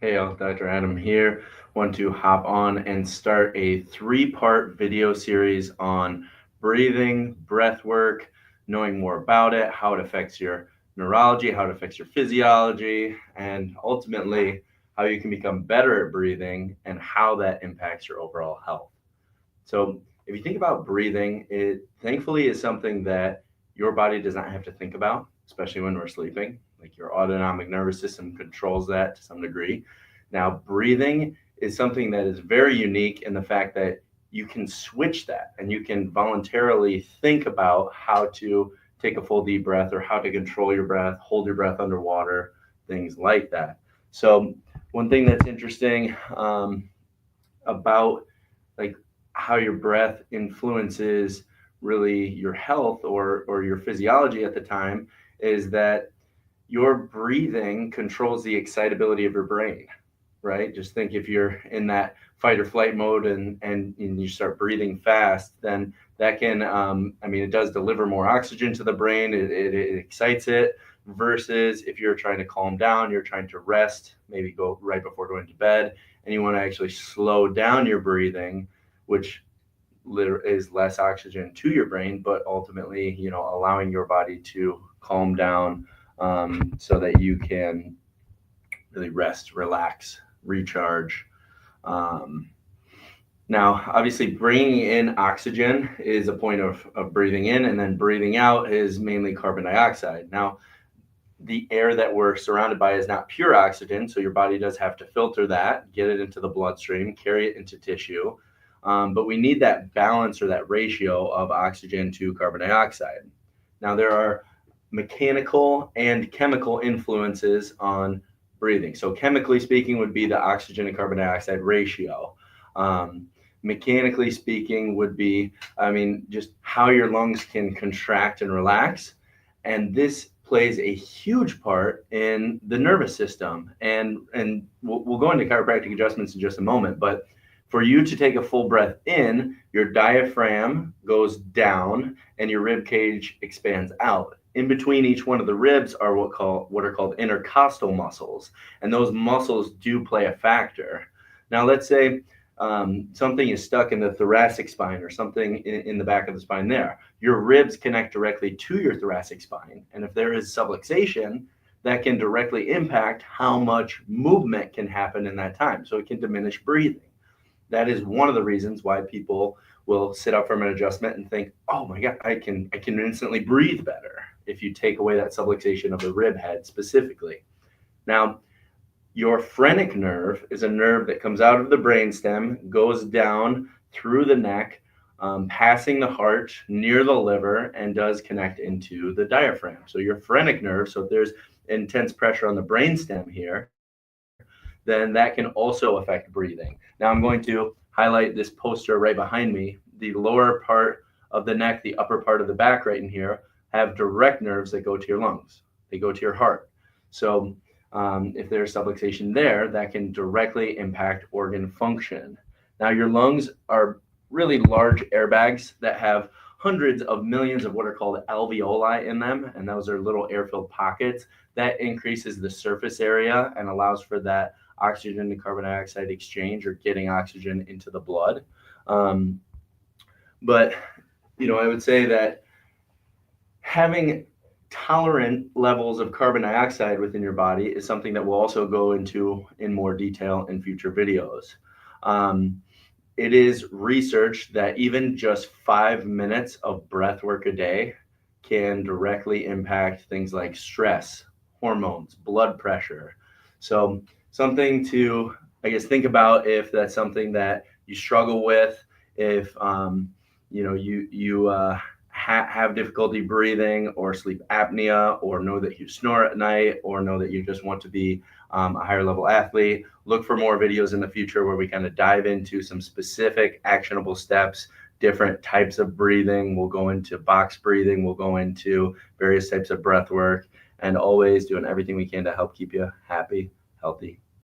Hey, y'all, Dr. Adam here. Want to hop on and start a three-part video series on breathing, breath work, knowing more about it, how it affects your neurology, how it affects your physiology, and ultimately how you can become better at breathing and how that impacts your overall health. So, if you think about breathing, it thankfully is something that your body does not have to think about, especially when we're sleeping. Like your autonomic nervous system controls that to some degree. Now, breathing is something that is very unique in the fact that you can switch that and you can voluntarily think about how to take a full deep breath or how to control your breath, hold your breath underwater, things like that. So, one thing that's interesting about like how your breath influences really your health or your physiology at the time is that your breathing controls the excitability of your brain, right? Just think if you're in that fight or flight mode and you start breathing fast, then that can, it does deliver more oxygen to the brain, it excites it, versus if you're trying to calm down, you're trying to rest, maybe go right before going to bed, and you want to actually slow down your breathing, which is less oxygen to your brain, but ultimately, allowing your body to calm down so that you can really rest, relax, recharge. Um, Now, obviously, bringing in oxygen is a point of breathing in, and then breathing out is mainly carbon dioxide. Now, the air that we're surrounded by is not pure oxygen, so your body does have to filter that, get it into the bloodstream, carry it into tissue. But we need that balance or that ratio of oxygen to carbon dioxide. Now, there are mechanical and chemical influences on breathing. So, chemically speaking, would be the oxygen and carbon dioxide ratio. Um, Mechanically speaking, would be, just how your lungs can contract and relax. And this plays a huge part in the nervous system. And we'll go into chiropractic adjustments in just a moment. But for you to take a full breath in, your diaphragm goes down and your rib cage expands out. In between each one of the ribs are what are called intercostal muscles, and those muscles do play a factor. Now, let's say something is stuck in the thoracic spine or something in the back of the spine there. Your ribs connect directly to your thoracic spine. And if there is subluxation, that can directly impact how much movement can happen in that time. So it can diminish breathing. That is one of the reasons why people will sit up from an adjustment and think, "Oh my God, I can instantly breathe better," if you take away that subluxation of the rib head specifically. Now, your phrenic nerve is a nerve that comes out of the brainstem, goes down through the neck, passing the heart near the liver, and does connect into the diaphragm. So your phrenic nerve, so if there's intense pressure on the brainstem here, then that can also affect breathing. Now I'm going to highlight this poster right behind me. The lower part of the neck, the upper part of the back right in here, have direct nerves that go to your lungs. They go to your heart. So if there's subluxation there, that can directly impact organ function. Now, your lungs are really large airbags that have hundreds of millions of what are called alveoli in them, and those are little air-filled pockets. That increases the surface area and allows for that oxygen to carbon dioxide exchange or getting oxygen into the blood. Um, but I would say that having tolerant levels of carbon dioxide within your body is something that we'll also go into in more detail in future videos. Um, it is researched that even just 5 minutes of breath work a day can directly impact things like stress, hormones, blood pressure. So, something to, I guess, think about if that's something that you struggle with, if you have difficulty breathing or sleep apnea, or know that you snore at night, or know that you just want to be a higher level athlete. Look for more videos in the future where we kind of dive into some specific actionable steps, different types of breathing. We'll go into box breathing, we'll go into various types of breath work, and always doing everything we can to help keep you happy, healthy,